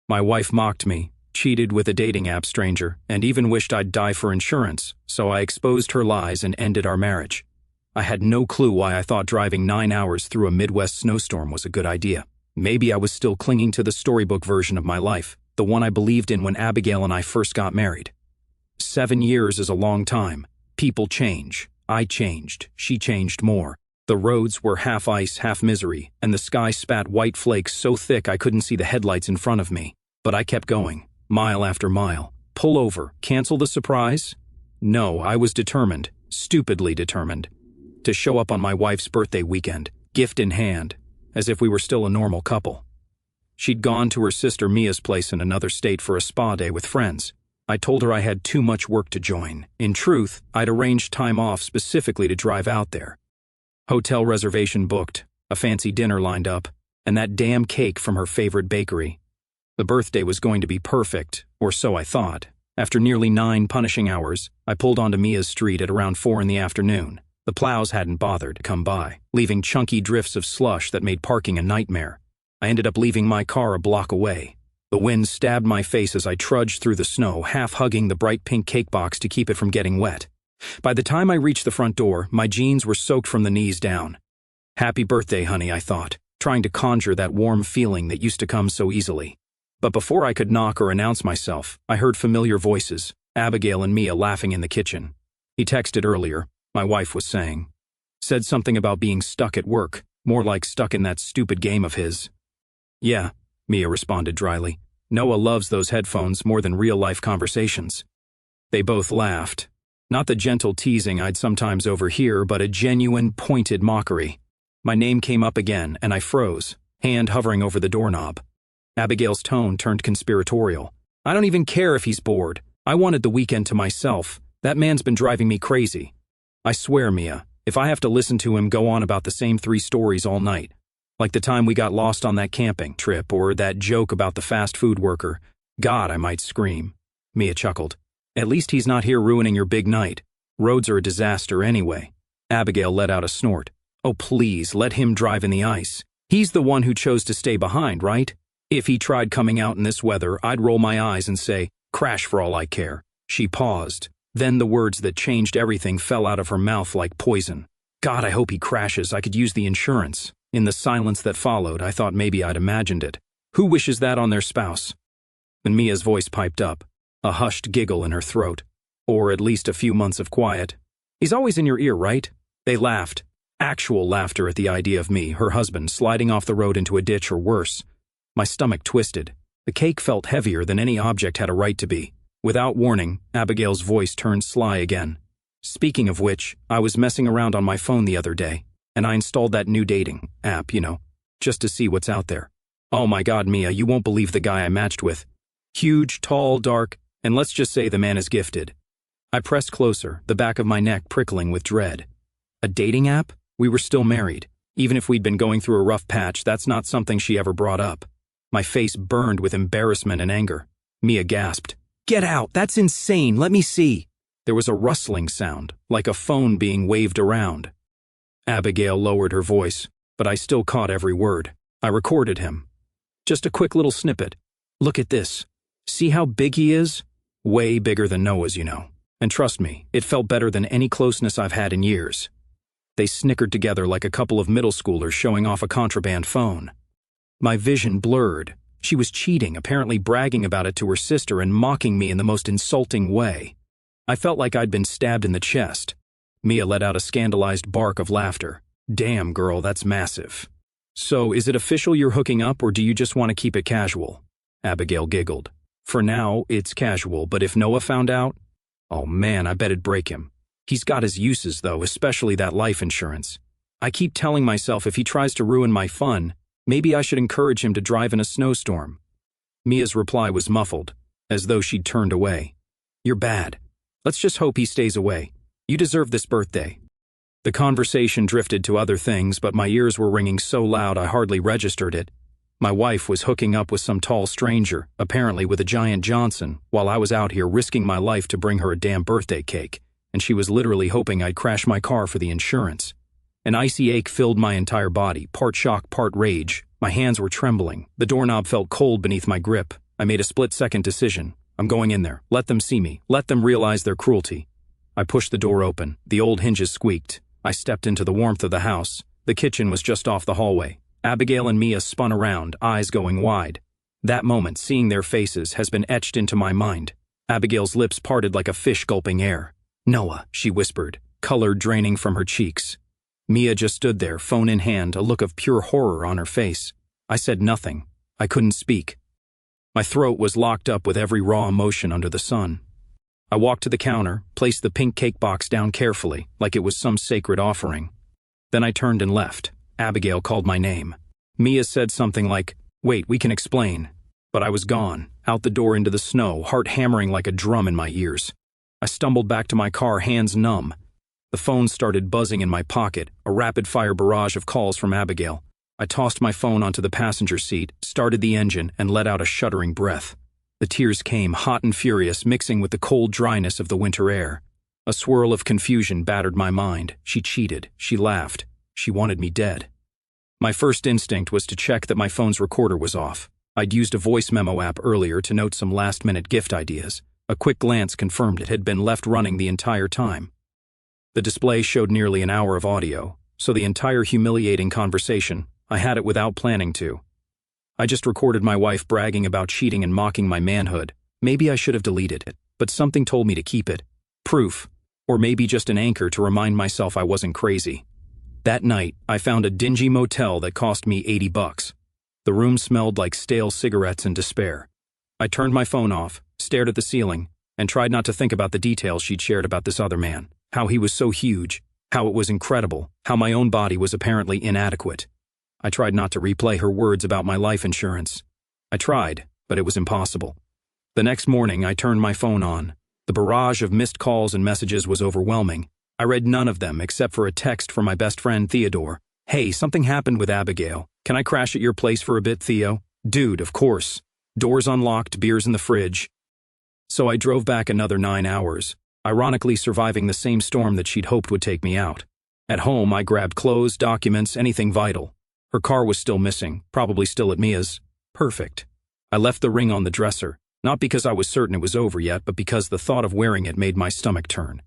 My wife mocked me, cheated with a dating app stranger, and even wished I'd die for insurance, so I exposed her lies and ended our marriage. I had no clue why I thought driving 9 hours through a Midwest snowstorm was a good idea. Maybe I was still clinging to the storybook version of my life, the one I believed in when Abigail and I first got married. 7 years is a long time. People change. I changed. She changed more. The roads were half ice, half misery, and the sky spat white flakes so thick I couldn't see the headlights in front of me. But I kept going, mile after mile. Pull over, cancel the surprise? No, I was determined, stupidly determined, to show up on my wife's birthday weekend, gift in hand, as if we were still a normal couple. She'd gone to her sister Mia's place in another state for a spa day with friends. I told her I had too much work to join. In truth, I'd arranged time off specifically to drive out there. Hotel reservation booked, a fancy dinner lined up, and that damn cake from her favorite bakery. The birthday was going to be perfect, or so I thought. After nearly 9 punishing hours, I pulled onto Mia's street at around 4 in the afternoon. The plows hadn't bothered to come by, leaving chunky drifts of slush that made parking a nightmare. I ended up leaving my car a block away. The wind stabbed my face as I trudged through the snow, half hugging the bright pink cake box to keep it from getting wet. By the time I reached the front door, my jeans were soaked from the knees down. Happy birthday, honey, I thought, trying to conjure that warm feeling that used to come so easily. But before I could knock or announce myself, I heard familiar voices, Abigail and Mia laughing in the kitchen. He texted earlier, my wife was saying. Said something about being stuck at work, more like stuck in that stupid game of his. Yeah, Mia responded dryly. Noah loves those headphones more than real-life conversations. They both laughed. Not the gentle teasing I'd sometimes overhear, but a genuine, pointed mockery. My name came up again, and I froze, hand hovering over the doorknob. Abigail's tone turned conspiratorial. I don't even care if he's bored. I wanted the weekend to myself. That man's been driving me crazy. I swear, Mia, if I have to listen to him go on about the same 3 stories all night, like the time we got lost on that camping trip or that joke about the fast food worker, God, I might scream. Mia chuckled. At least he's not here ruining your big night. Roads are a disaster anyway. Abigail let out a snort. Oh, please, let him drive in the ice. He's the one who chose to stay behind, right? If he tried coming out in this weather, I'd roll my eyes and say, crash for all I care. She paused. Then the words that changed everything fell out of her mouth like poison. God, I hope he crashes. I could use the insurance. In the silence that followed, I thought maybe I'd imagined it. Who wishes that on their spouse? Then Mia's voice piped up, a hushed giggle in her throat. Or at least a few months of quiet. He's always in your ear, right? They laughed. Actual laughter at the idea of me, her husband, sliding off the road into a ditch or worse. My stomach twisted. The cake felt heavier than any object had a right to be. Without warning, Abigail's voice turned sly again. Speaking of which, I was messing around on my phone the other day, and I installed that new dating app, just to see what's out there. Oh my God, Mia, you won't believe the guy I matched with. Huge, tall, dark, and let's just say the man is gifted. I pressed closer, the back of my neck prickling with dread. A dating app? We were still married. Even if we'd been going through a rough patch, that's not something she ever brought up. My face burned with embarrassment and anger. Mia gasped. Get out! That's insane! Let me see! There was a rustling sound, like a phone being waved around. Abigail lowered her voice, but I still caught every word. I recorded him. Just a quick little snippet. Look at this. See how big he is? Way bigger than Noah's, And trust me, it felt better than any closeness I've had in years. They snickered together like a couple of middle schoolers showing off a contraband phone. My vision blurred. She was cheating, apparently bragging about it to her sister and mocking me in the most insulting way. I felt like I'd been stabbed in the chest. Mia let out a scandalized bark of laughter. Damn, girl, that's massive. So, is it official you're hooking up, or do you just want to keep it casual? Abigail giggled. For now, it's casual, but if Noah found out? Oh man, I bet it'd break him. He's got his uses, though, especially that life insurance. I keep telling myself if he tries to ruin my fun, maybe I should encourage him to drive in a snowstorm. Mia's reply was muffled, as though she'd turned away. You're bad. Let's just hope he stays away. You deserve this birthday. The conversation drifted to other things, but my ears were ringing so loud I hardly registered it. My wife was hooking up with some tall stranger, apparently with a giant Johnson, while I was out here risking my life to bring her a damn birthday cake, and she was literally hoping I'd crash my car for the insurance. An icy ache filled my entire body, part shock, part rage. My hands were trembling. The doorknob felt cold beneath my grip. I made a split-second decision. I'm going in there. Let them see me. Let them realize their cruelty. I pushed the door open. The old hinges squeaked. I stepped into the warmth of the house. The kitchen was just off the hallway. Abigail and Mia spun around, eyes going wide. That moment, seeing their faces, has been etched into my mind. Abigail's lips parted like a fish gulping air. "Noah," she whispered, color draining from her cheeks. Mia just stood there, phone in hand, a look of pure horror on her face. I said nothing. I couldn't speak. My throat was locked up with every raw emotion under the sun. I walked to the counter, placed the pink cake box down carefully, like it was some sacred offering. Then I turned and left. Abigail called my name. Mia said something like, "Wait, we can explain." But I was gone, out the door into the snow, heart hammering like a drum in my ears. I stumbled back to my car, hands numb. The phone started buzzing in my pocket, a rapid-fire barrage of calls from Abigail. I tossed my phone onto the passenger seat, started the engine, and let out a shuddering breath. The tears came, hot and furious, mixing with the cold dryness of the winter air. A swirl of confusion battered my mind. She cheated. She laughed. She wanted me dead. My first instinct was to check that my phone's recorder was off. I'd used a voice memo app earlier to note some last-minute gift ideas. A quick glance confirmed it had been left running the entire time. The display showed nearly an hour of audio, so the entire humiliating conversation, I had it without planning to. I just recorded my wife bragging about cheating and mocking my manhood. Maybe I should have deleted it, but something told me to keep it. Proof, or maybe just an anchor to remind myself I wasn't crazy. That night, I found a dingy motel that cost me $80. The room smelled like stale cigarettes and despair. I turned my phone off, stared at the ceiling, and tried not to think about the details she'd shared about this other man. How he was so huge, how it was incredible, how my own body was apparently inadequate. I tried not to replay her words about my life insurance. I tried, but it was impossible. The next morning, I turned my phone on. The barrage of missed calls and messages was overwhelming. I read none of them except for a text from my best friend Theodore. "Hey, something happened with Abigail. Can I crash at your place for a bit, Theo?" "Dude, of course. Doors unlocked, beers in the fridge." So I drove back another 9 hours, ironically surviving the same storm that she'd hoped would take me out. At home, I grabbed clothes, documents, anything vital. Her car was still missing, probably still at Mia's. Perfect. I left the ring on the dresser, not because I was certain it was over yet, but because the thought of wearing it made my stomach turn.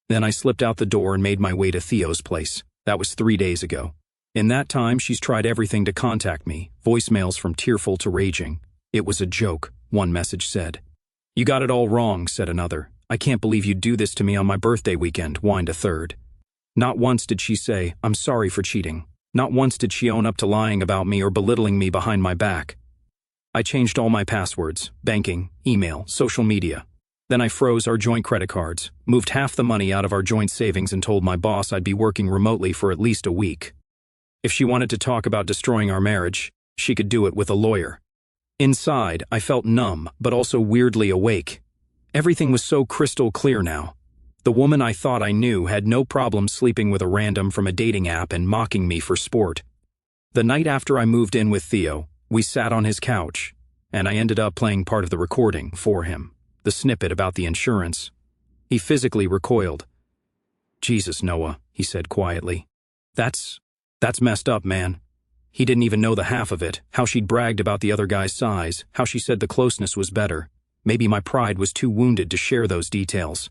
Then I slipped out the door and made my way to Theo's place. That was 3 days ago. In that time, she's tried everything to contact me, voicemails from tearful to raging. "It was a joke," one message said. "You got it all wrong," said another. "I can't believe you'd do this to me on my birthday weekend," whined a third. Not once did she say, "I'm sorry for cheating." Not once did she own up to lying about me or belittling me behind my back. I changed all my passwords, banking, email, social media. Then I froze our joint credit cards, moved half the money out of our joint savings and told my boss I'd be working remotely for at least a week. If she wanted to talk about destroying our marriage, she could do it with a lawyer. Inside, I felt numb, but also weirdly awake. Everything was so crystal clear now. The woman I thought I knew had no problem sleeping with a random from a dating app and mocking me for sport. The night after I moved in with Theo, we sat on his couch, and I ended up playing part of the recording for him, the snippet about the insurance. He physically recoiled. "Jesus, Noah," he said quietly. That's messed up, man." He didn't even know the half of it, how she'd bragged about the other guy's size, how she said the closeness was better. Maybe my pride was too wounded to share those details.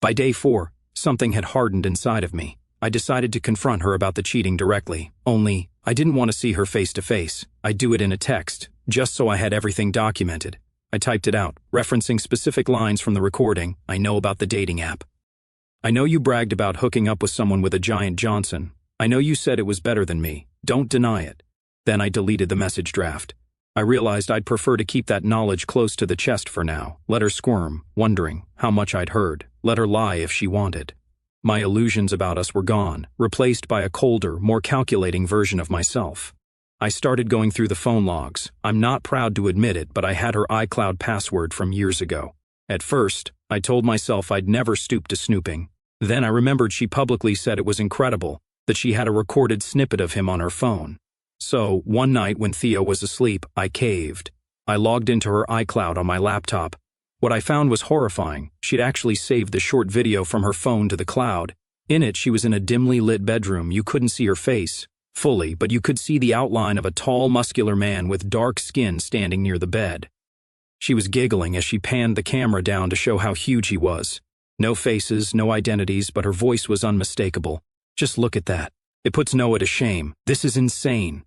By day 4, something had hardened inside of me. I decided to confront her about the cheating directly, only I didn't want to see her face to face. I'd do it in a text, just so I had everything documented. I typed it out, referencing specific lines from the recording. "I know about the dating app. I know you bragged about hooking up with someone with a giant Johnson. I know you said it was better than me. Don't deny it." Then I deleted the message draft. I realized I'd prefer to keep that knowledge close to the chest for now. Let her squirm, wondering how much I'd heard. Let her lie if she wanted. My illusions about us were gone, replaced by a colder, more calculating version of myself. I started going through the phone logs. I'm not proud to admit it, but I had her iCloud password from years ago. At first, I told myself I'd never stoop to snooping. Then I remembered she publicly said it was incredible, that she had a recorded snippet of him on her phone. So, one night when Theo was asleep, I caved. I logged into her iCloud on my laptop. What I found was horrifying. She'd actually saved the short video from her phone to the cloud. In it, she was in a dimly lit bedroom. You couldn't see her face fully, but you could see the outline of a tall, muscular man with dark skin standing near the bed. She was giggling as she panned the camera down to show how huge he was. No faces, no identities, but her voice was unmistakable. Just look at that. It puts Noah to shame. This is insane.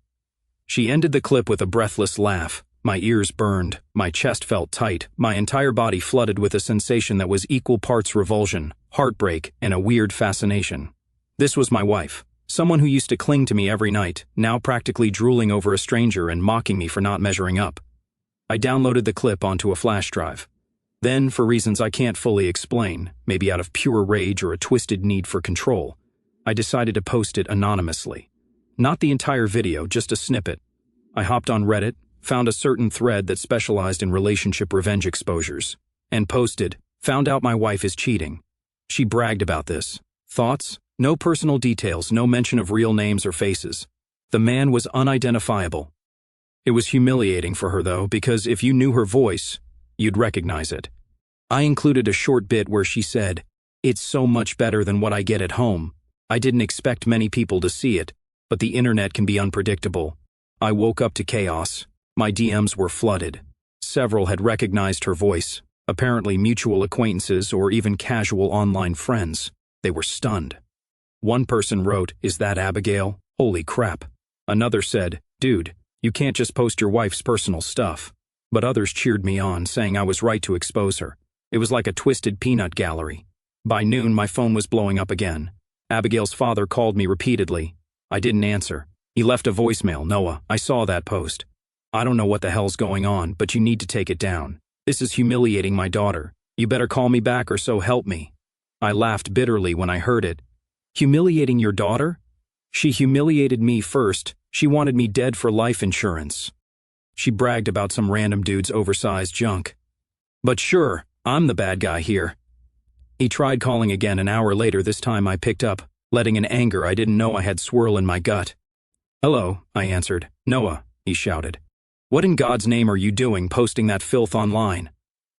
She ended the clip with a breathless laugh. My ears burned, my chest felt tight, my entire body flooded with a sensation that was equal parts revulsion, heartbreak, and a weird fascination. This was my wife, someone who used to cling to me every night, now practically drooling over a stranger and mocking me for not measuring up. I downloaded the clip onto a flash drive. Then, for reasons I can't fully explain, maybe out of pure rage or a twisted need for control, I decided to post it anonymously. Not the entire video, just a snippet. I hopped on Reddit, found a certain thread that specialized in relationship revenge exposures, and posted, "Found out my wife is cheating." She bragged about this. Thoughts? No personal details, no mention of real names or faces. The man was unidentifiable. It was humiliating for her, though, because if you knew her voice, you'd recognize it. I included a short bit where she said, "It's so much better than what I get at home. I didn't expect many people to see it, but the internet can be unpredictable." I woke up to chaos. My DMs were flooded. Several had recognized her voice, apparently mutual acquaintances or even casual online friends. They were stunned. One person wrote, "Is that Abigail? Holy crap." Another said, "Dude, you can't just post your wife's personal stuff." But others cheered me on, saying I was right to expose her. It was like a twisted peanut gallery. By noon, my phone was blowing up again. Abigail's father called me repeatedly. I didn't answer. He left a voicemail. "Noah, I saw that post. I don't know what the hell's going on, but you need to take it down. This is humiliating my daughter. You better call me back or so help me." I laughed bitterly when I heard it. Humiliating your daughter? She humiliated me first. She wanted me dead for life insurance. She bragged about some random dude's oversized junk. But sure, I'm the bad guy here. He tried calling again an hour later. This time I picked up, letting an anger I didn't know I had swirl in my gut. "Hello," I answered. "Noah," he shouted. "What in God's name are you doing posting that filth online?"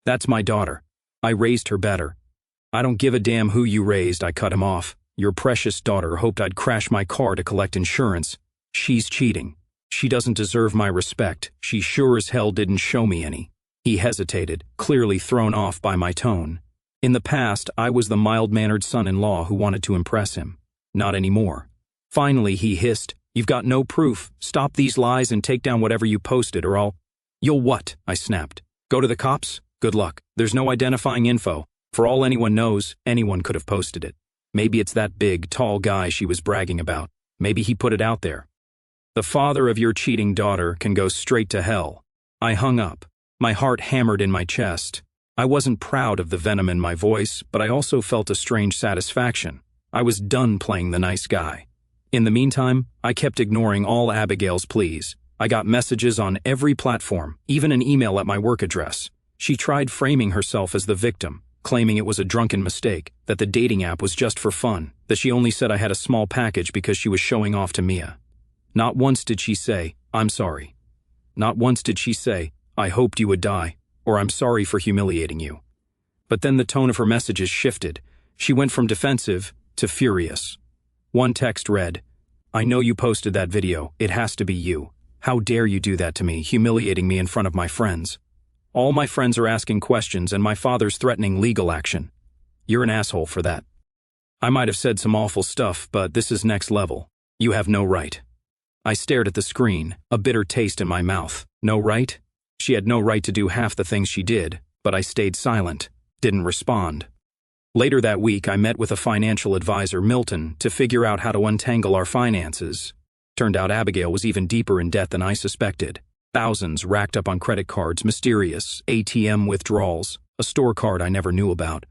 "That's my daughter. I raised her better." "I don't give a damn who you raised," I cut him off. "Your precious daughter hoped I'd crash my car to collect insurance. She's cheating. She doesn't deserve my respect. She sure as hell didn't show me any." He hesitated, clearly thrown off by my tone. In the past, I was the mild-mannered son-in-law who wanted to impress him. Not anymore. Finally, he hissed, "You've got no proof. Stop these lies and take down whatever you posted or I'll—" "You'll what?" I snapped. "Go to the cops? Good luck. There's no identifying info. For all anyone knows, anyone could have posted it. Maybe it's that big, tall guy she was bragging about. Maybe he put it out there. The father of your cheating daughter can go straight to hell." I hung up. My heart hammered in my chest. I wasn't proud of the venom in my voice, but I also felt a strange satisfaction. I was done playing the nice guy. In the meantime, I kept ignoring all Abigail's pleas. I got messages on every platform, even an email at my work address. She tried framing herself as the victim, claiming it was a drunken mistake, that the dating app was just for fun, that she only said I had a small package because she was showing off to Mia. Not once did she say, "I'm sorry." Not once did she say, "I hoped you would die," or "I'm sorry for humiliating you." But then the tone of her messages shifted. She went from defensive to furious. One text read, "I know you posted that video. It has to be you. How dare you do that to me, humiliating me in front of my friends? All my friends are asking questions and my father's threatening legal action. You're an asshole for that. I might have said some awful stuff, but this is next level. You have no right." I stared at the screen, a bitter taste in my mouth. No right? She had no right to do half the things she did, but I stayed silent, didn't respond. Later that week, I met with a financial advisor, Milton, to figure out how to untangle our finances. Turned out Abigail was even deeper in debt than I suspected. Thousands racked up on credit cards, mysterious ATM withdrawals, a store card I never knew about.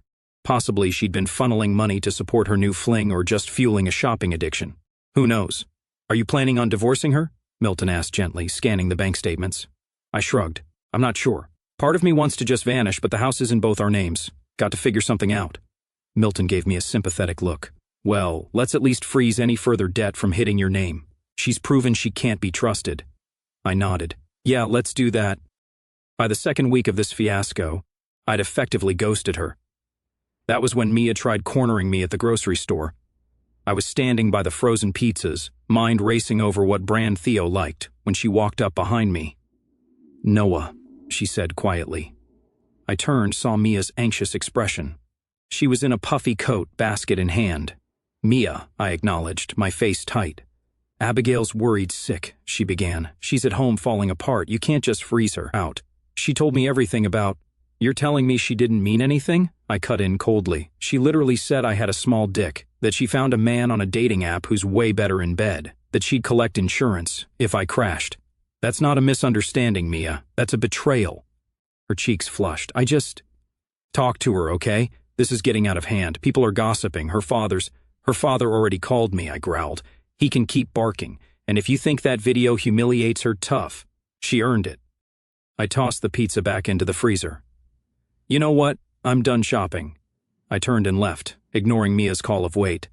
Possibly she'd been funneling money to support her new fling or just fueling a shopping addiction. Who knows? "Are you planning on divorcing her?" Milton asked gently, scanning the bank statements. I shrugged. "I'm not sure. Part of me wants to just vanish, but the house is in both our names. Got to figure something out." Milton gave me a sympathetic look. "Well, let's at least freeze any further debt from hitting your name. She's proven she can't be trusted." I nodded. "Yeah, let's do that." By the second week of this fiasco, I'd effectively ghosted her. That was when Mia tried cornering me at the grocery store. I was standing by the frozen pizzas, mind racing over what brand Theo liked, when she walked up behind me. "Noah," she said quietly. I turned, saw Mia's anxious expression. She was in a puffy coat, basket in hand. "Mia," I acknowledged, my face tight. "Abigail's worried sick," she began. "She's at home falling apart. You can't just freeze her out. She told me everything about—" "You're telling me she didn't mean anything?" I cut in coldly. "She literally said I had a small dick, that she found a man on a dating app who's way better in bed, that she'd collect insurance if I crashed. That's not a misunderstanding, Mia. That's a betrayal." Her cheeks flushed. "Talk to her, okay? This is getting out of hand. People are gossiping. Her father already called me," I growled. "He can keep barking, and if you think that video humiliates her, tough. She earned it." I tossed the pizza back into the freezer. "You know what? I'm done shopping." I turned and left, ignoring Mia's call of wait.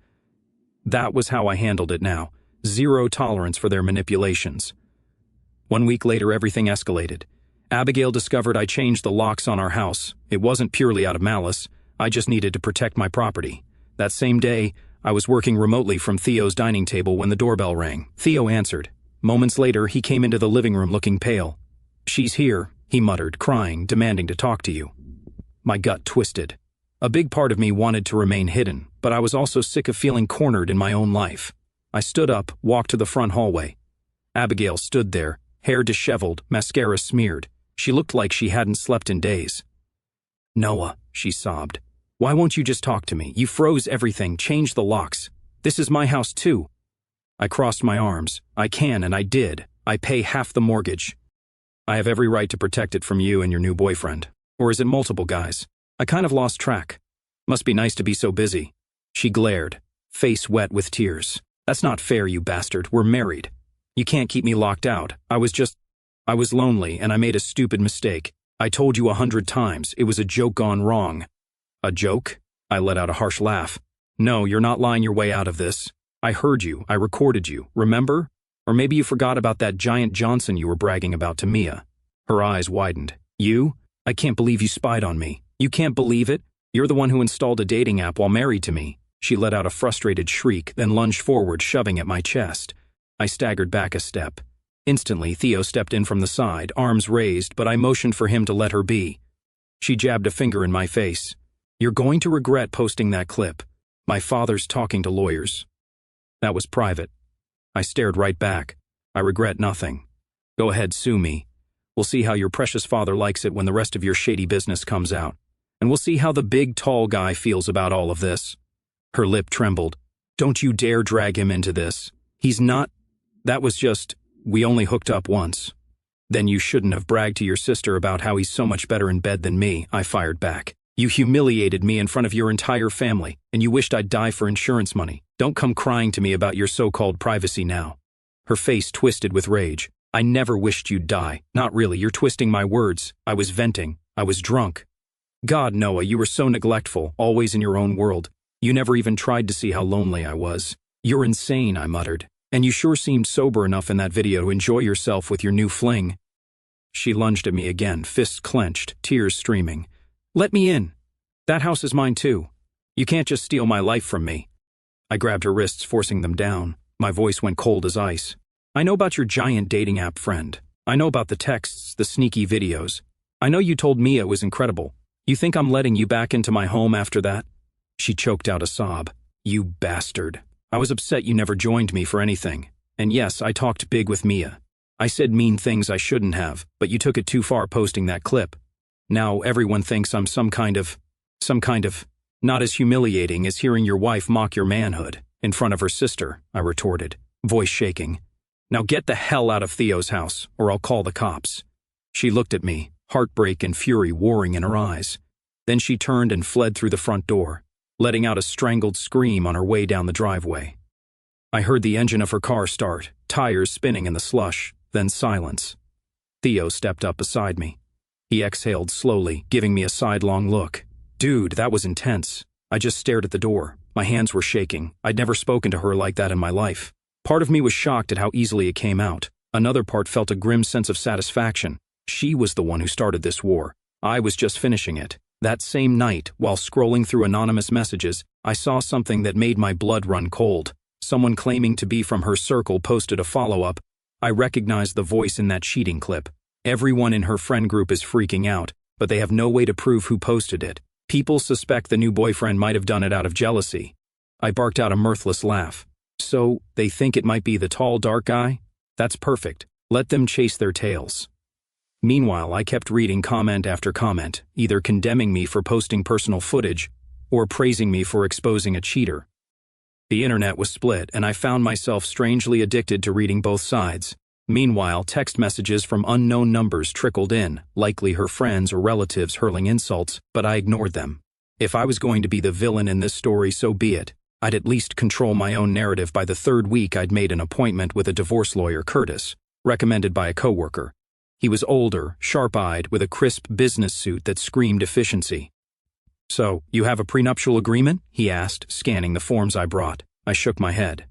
That was how I handled it now. Zero tolerance for their manipulations. 1 week later, everything escalated. Abigail discovered I changed the locks on our house. It wasn't purely out of malice. I just needed to protect my property. That same day, I was working remotely from Theo's dining table when the doorbell rang. Theo answered. Moments later, he came into the living room looking pale. "She's here," he muttered, crying, demanding to talk to you. My gut twisted. A big part of me wanted to remain hidden, but I was also sick of feeling cornered in my own life. I stood up, walked to the front hallway. Abigail stood there, hair disheveled, mascara smeared. She looked like she hadn't slept in days. "Noah," she sobbed. "Why won't you just talk to me? You froze everything, changed the locks. This is my house too." I crossed my arms. "I can, and I did. I pay half the mortgage. I have every right to protect it from you and your new boyfriend. Or is it multiple guys? I kind of lost track. Must be nice to be so busy." She glared, face wet with tears. "That's not fair, you bastard. We're married. You can't keep me locked out. I was lonely, and I made a stupid mistake. I told you 100 times. It was a joke gone wrong." "A joke?" I let out a harsh laugh. "No, you're not lying your way out of this. I heard you. I recorded you. Remember? Or maybe you forgot about that giant Johnson you were bragging about to Mia." Her eyes widened. "You? I can't believe you spied on me. You can't believe it? You're the one who installed a dating app while married to me." She let out a frustrated shriek, then lunged forward, shoving at my chest. I staggered back a step. Instantly, Theo stepped in from the side, arms raised, but I motioned for him to let her be. She jabbed a finger in my face. "You're going to regret posting that clip. My father's talking to lawyers." That was private. I stared right back. "I regret nothing. Go ahead, sue me. We'll see how your precious father likes it when the rest of your shady business comes out. And we'll see how the big, tall guy feels about all of this." Her lip trembled. "Don't you dare drag him into this. He's not. That was just, we only hooked up once." "Then you shouldn't have bragged to your sister about how he's so much better in bed than me," I fired back. "You humiliated me in front of your entire family, and you wished I'd die for insurance money. Don't come crying to me about your so-called privacy now." Her face twisted with rage. "I never wished you'd die. Not really, you're twisting my words. I was venting. I was drunk." "God, Noah, you were so neglectful, always in your own world. You never even tried to see how lonely I was." "You're insane," I muttered. "And you sure seemed sober enough in that video to enjoy yourself with your new fling." She lunged at me again, fists clenched, tears streaming. "Let me in. That house is mine too. You can't just steal my life from me." I grabbed her wrists, forcing them down. My voice went cold as ice. "I know about your giant dating app friend. I know about the texts, the sneaky videos. I know you told Mia it was incredible. You think I'm letting you back into my home after that?" She choked out a sob. "You bastard. I was upset you never joined me for anything. And yes, I talked big with Mia. I said mean things I shouldn't have, but you took it too far posting that clip. Now everyone thinks I'm some kind of, not as humiliating as hearing your wife mock your manhood in front of her sister," I retorted, voice shaking. "Now get the hell out of Theo's house, or I'll call the cops." She looked at me, heartbreak and fury warring in her eyes. Then she turned and fled through the front door, letting out a strangled scream on her way down the driveway. I heard the engine of her car start, tires spinning in the slush, then silence. Theo stepped up beside me. He exhaled slowly, giving me a sidelong look. "Dude, that was intense." I just stared at the door. My hands were shaking. I'd never spoken to her like that in my life. Part of me was shocked at how easily it came out. Another part felt a grim sense of satisfaction. She was the one who started this war. I was just finishing it. That same night, while scrolling through anonymous messages, I saw something that made my blood run cold. Someone claiming to be from her circle posted a follow-up. I recognized the voice in that cheating clip. Everyone in her friend group is freaking out. but they have no way to prove who posted it. People suspect the new boyfriend might have done it out of jealousy. I barked out a mirthless laugh. So, they think it might be the tall, dark guy? That's perfect. Let them chase their tails. Meanwhile, I kept reading comment after comment, either condemning me for posting personal footage or praising me for exposing a cheater. The internet was split, and I found myself strangely addicted to reading both sides. Meanwhile, text messages from unknown numbers trickled in, likely her friends or relatives hurling insults, but I ignored them. If I was going to be the villain in this story, so be it. I'd at least control my own narrative. By the third week, I'd made an appointment with a divorce lawyer, Curtis, recommended by a coworker. He was older, sharp-eyed, with a crisp business suit that screamed efficiency. "So, you have a prenuptial agreement?" he asked, scanning the forms I brought. I shook my head.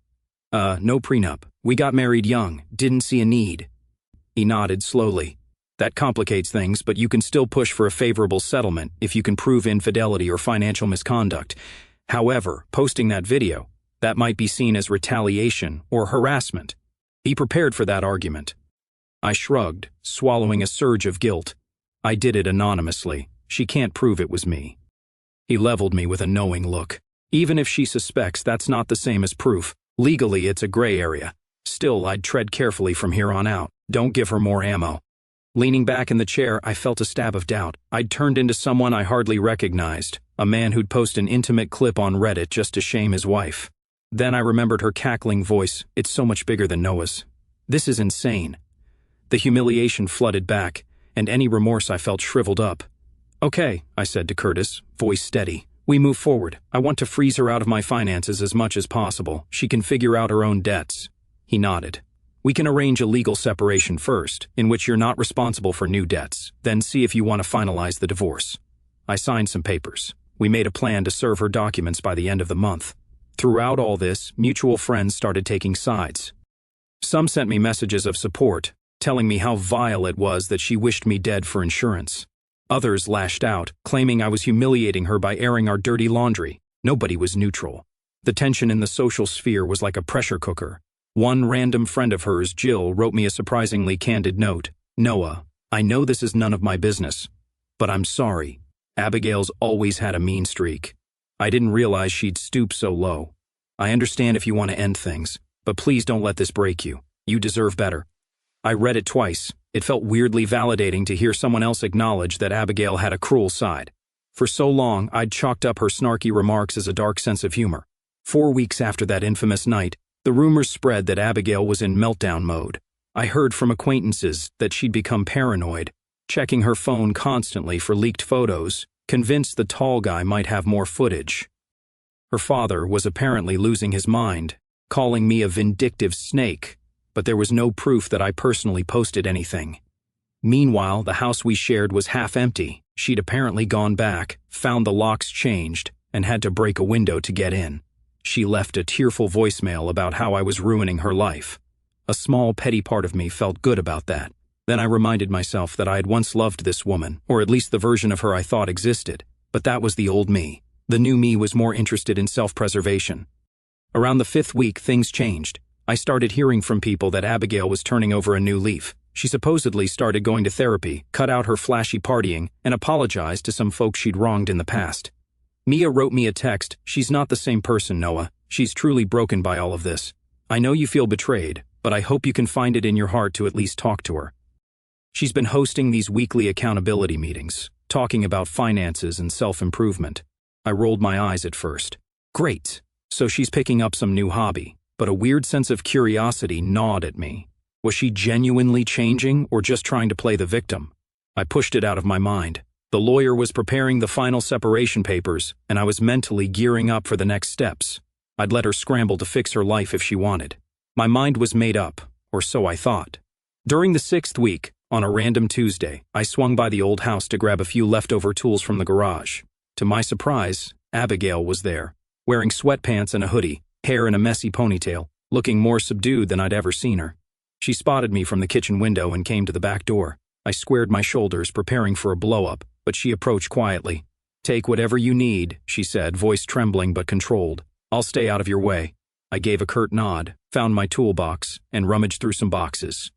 No prenup. We got married young, didn't see a need." He nodded slowly. "That complicates things, but you can still push for a favorable settlement if you can prove infidelity or financial misconduct. However, posting that video, that might be seen as retaliation or harassment. Be prepared for that argument." I shrugged, swallowing a surge of guilt. I did it anonymously. She can't prove it was me. He leveled me with a knowing look. "Even if she suspects, that's not the same as proof. Legally, it's a gray area. Still, I'd tread carefully from here on out. Don't give her more ammo." Leaning back in the chair, I felt a stab of doubt. I'd turned into someone I hardly recognized, a man who'd post an intimate clip on Reddit just to shame his wife. Then I remembered her cackling voice. "It's so much bigger than Noah's. This is insane." The humiliation flooded back, and any remorse I felt shriveled up. "Okay," I said to Curtis, voice steady. "We move forward. I want to freeze her out of my finances as much as possible. She can figure out her own debts." He nodded. "We can arrange a legal separation first, in which you're not responsible for new debts, then see if you want to finalize the divorce." I signed some papers. We made a plan to serve her documents by the end of the month. Throughout all this, mutual friends started taking sides. Some sent me messages of support, telling me how vile it was that she wished me dead for insurance. Others lashed out, claiming I was humiliating her by airing our dirty laundry. Nobody was neutral. The tension in the social sphere was like a pressure cooker. One random friend of hers, Jill, wrote me a surprisingly candid note. "Noah, I know this is none of my business, but I'm sorry. Abigail's always had a mean streak. I didn't realize she'd stoop so low. I understand if you want to end things, but please don't let this break you. You deserve better." I read it twice. It felt weirdly validating to hear someone else acknowledge that Abigail had a cruel side. For so long, I'd chalked up her snarky remarks as a dark sense of humor. 4 weeks after that infamous night, the rumors spread that Abigail was in meltdown mode. I heard from acquaintances that she'd become paranoid, checking her phone constantly for leaked photos, convinced the tall guy might have more footage. Her father was apparently losing his mind, calling me a vindictive snake, but there was no proof that I personally posted anything. Meanwhile, the house we shared was half empty. She'd apparently gone back, found the locks changed, and had to break a window to get in. She left a tearful voicemail about how I was ruining her life. A small, petty part of me felt good about that. Then I reminded myself that I had once loved this woman, or at least the version of her I thought existed. But that was the old me. The new me was more interested in self-preservation. Around the 5th week, things changed. I started hearing from people that Abigail was turning over a new leaf. She supposedly started going to therapy, cut out her flashy partying, and apologized to some folks she'd wronged in the past. Mia wrote me a text. "She's not the same person, Noah. She's truly broken by all of this. I know you feel betrayed, but I hope you can find it in your heart to at least talk to her." She's been hosting these weekly accountability meetings, talking about finances and self-improvement. I rolled my eyes at first. Great. So she's picking up some new hobby. But a weird sense of curiosity gnawed at me. Was she genuinely changing or just trying to play the victim? I pushed it out of my mind. The lawyer was preparing the final separation papers, and I was mentally gearing up for the next steps. I'd let her scramble to fix her life if she wanted. My mind was made up, or so I thought. During the 6th week, on a random Tuesday, I swung by the old house to grab a few leftover tools from the garage. To my surprise, Abigail was there, wearing sweatpants and a hoodie, hair in a messy ponytail, looking more subdued than I'd ever seen her. She spotted me from the kitchen window and came to the back door. I squared my shoulders, preparing for a blow-up, but she approached quietly. "Take whatever you need," she said, voice trembling but controlled. "I'll stay out of your way." I gave a curt nod, found my toolbox, and rummaged through some boxes.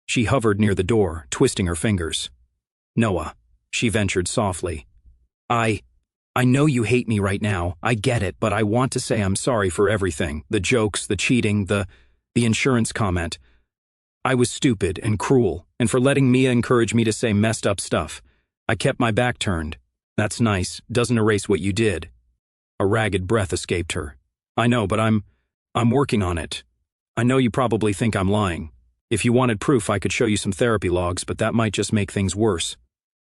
She hovered near the door, twisting her fingers. "Noah." she ventured softly. I know you hate me right now, I get it, but I want to say I'm sorry for everything. The jokes, the cheating, the insurance comment. I was stupid and cruel, and for letting Mia encourage me to say messed up stuff. I kept my back turned. That's nice, doesn't erase what you did. A ragged breath escaped her. I know, but I'm working on it. I know you probably think I'm lying. If you wanted proof, I could show you some therapy logs, but that might just make things worse.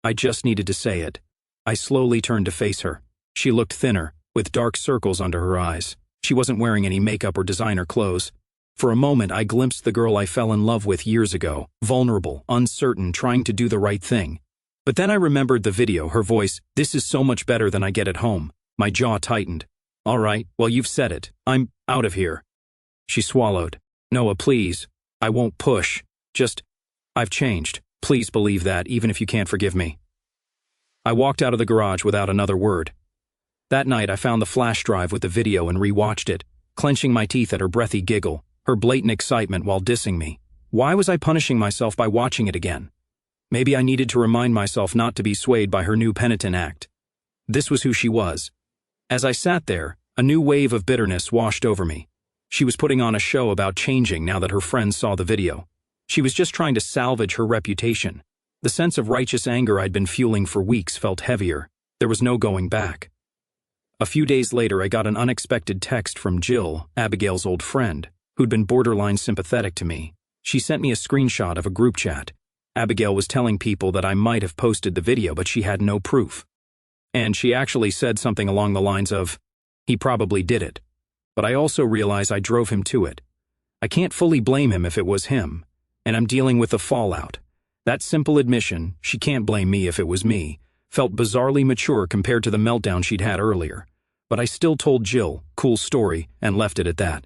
I just needed to say it. I slowly turned to face her. She looked thinner, with dark circles under her eyes. She wasn't wearing any makeup or designer clothes. For a moment, I glimpsed the girl I fell in love with years ago, vulnerable, uncertain, trying to do the right thing. But then I remembered the video, her voice, "This is so much better than I get at home." My jaw tightened. All right, well, you've said it. I'm out of here. She swallowed. Noah, please. I won't push. Just, I've changed. Please believe that, even if you can't forgive me. I walked out of the garage without another word. That night, I found the flash drive with the video and rewatched it, clenching my teeth at her breathy giggle, her blatant excitement while dissing me. Why was I punishing myself by watching it again? Maybe I needed to remind myself not to be swayed by her new penitent act. This was who she was. As I sat there, a new wave of bitterness washed over me. She was putting on a show about changing now that her friends saw the video. She was just trying to salvage her reputation. The sense of righteous anger I'd been fueling for weeks felt heavier. There was no going back. A few days later, I got an unexpected text from Jill, Abigail's old friend, who'd been borderline sympathetic to me. She sent me a screenshot of a group chat. Abigail was telling people that I might have posted the video, but she had no proof. And she actually said something along the lines of, "He probably did it." But I also realize I drove him to it. I can't fully blame him if it was him, and I'm dealing with the fallout. That simple admission, she can't blame me if it was me, felt bizarrely mature compared to the meltdown she'd had earlier. But I still told Jill, cool story, and left it at that.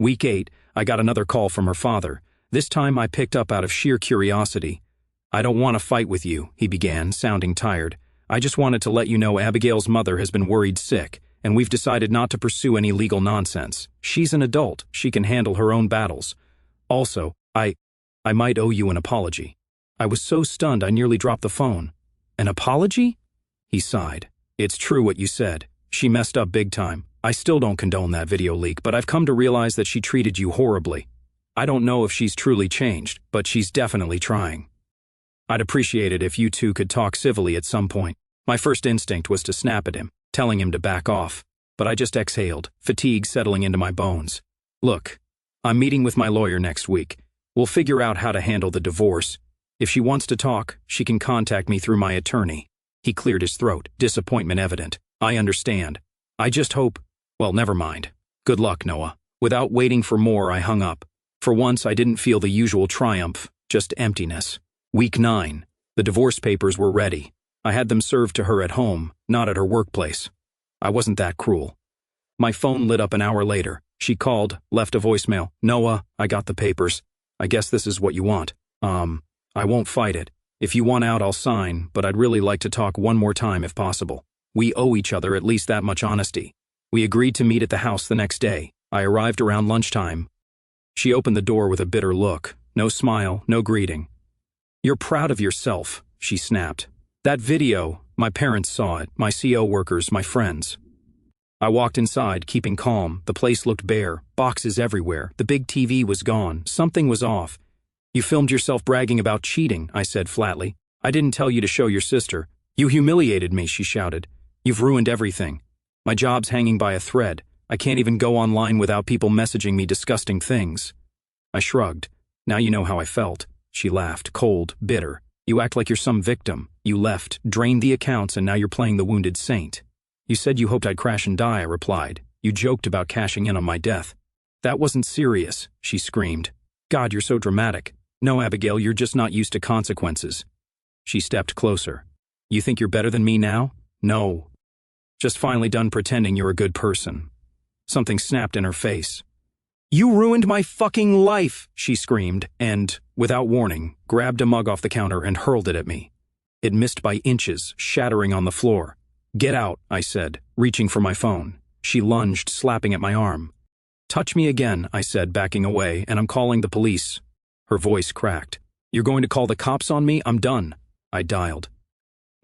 Week 8, I got another call from her father. This time I picked up out of sheer curiosity. "I don't want to fight with you," he began, sounding tired. "I just wanted to let you know Abigail's mother has been worried sick, and we've decided not to pursue any legal nonsense. She's an adult. She can handle her own battles. Also, I might owe you an apology." I was so stunned I nearly dropped the phone. "An apology?" He sighed. "It's true what you said. She messed up big time. I still don't condone that video leak, but I've come to realize that she treated you horribly. I don't know if she's truly changed, but she's definitely trying. I'd appreciate it if you two could talk civilly at some point." My first instinct was to snap at him, telling him to back off, but I just exhaled, fatigue settling into my bones. "Look, I'm meeting with my lawyer next week. We'll figure out how to handle the divorce. If she wants to talk, she can contact me through my attorney." He cleared his throat, disappointment evident. "I understand. I just hope—" "Well, never mind. Good luck, Noah." Without waiting for more, I hung up. For once, I didn't feel the usual triumph, just emptiness. Week 9. The divorce papers were ready. I had them served to her at home, not at her workplace. I wasn't that cruel. My phone lit up an hour later. She called, left a voicemail. "Noah, I got the papers. I guess this is what you want. I won't fight it. If you want out, I'll sign, but I'd really like to talk one more time if possible. We owe each other at least that much honesty." We agreed to meet at the house the next day. I arrived around lunchtime. She opened the door with a bitter look. No smile, no greeting. "You're proud of yourself," she snapped. "That video, my parents saw it, my CO workers, my friends." I walked inside, keeping calm. The place looked bare, boxes everywhere. The big TV was gone. Something was off. "You filmed yourself bragging about cheating," I said flatly. "I didn't tell you to show your sister." "You humiliated me," she shouted. "You've ruined everything. My job's hanging by a thread. I can't even go online without people messaging me disgusting things." I shrugged. "Now you know how I felt." She laughed, cold, bitter. "You act like you're some victim. You left, drained the accounts, and now you're playing the wounded saint." "You said you hoped I'd crash and die," I replied. "You joked about cashing in on my death." "That wasn't serious," she screamed. "God, you're so dramatic." "No, Abigail, you're just not used to consequences." She stepped closer. "You think you're better than me now?" "No. Just finally done pretending you're a good person." Something snapped in her face. "You ruined my fucking life," she screamed, and, without warning, grabbed a mug off the counter and hurled it at me. It missed by inches, shattering on the floor. "Get out," I said, reaching for my phone. She lunged, slapping at my arm. "Touch me again," I said, backing away, "and I'm calling the police." Her voice cracked. "You're going to call the cops on me? I'm done." I dialed.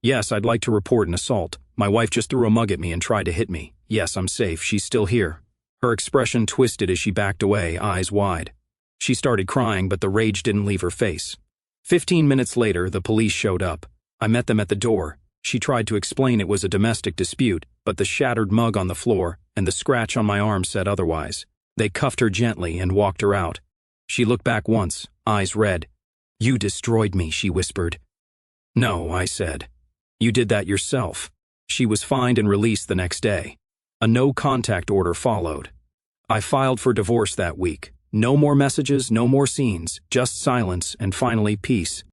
Yes, I'd like to report an assault. My wife just threw a mug at me and tried to hit me. Yes, I'm safe. She's still here. Her expression twisted as she backed away, eyes wide. She started crying, but the rage didn't leave her face. 15 minutes later, the police showed up. I met them at the door. She tried to explain it was a domestic dispute, but the shattered mug on the floor and the scratch on my arm said otherwise. They cuffed her gently and walked her out. She looked back once, eyes red. "You destroyed me," she whispered. "No," I said. "You did that yourself." She was fined and released the next day. A no-contact order followed. I filed for divorce that week. No more messages, no more scenes, just silence and finally peace.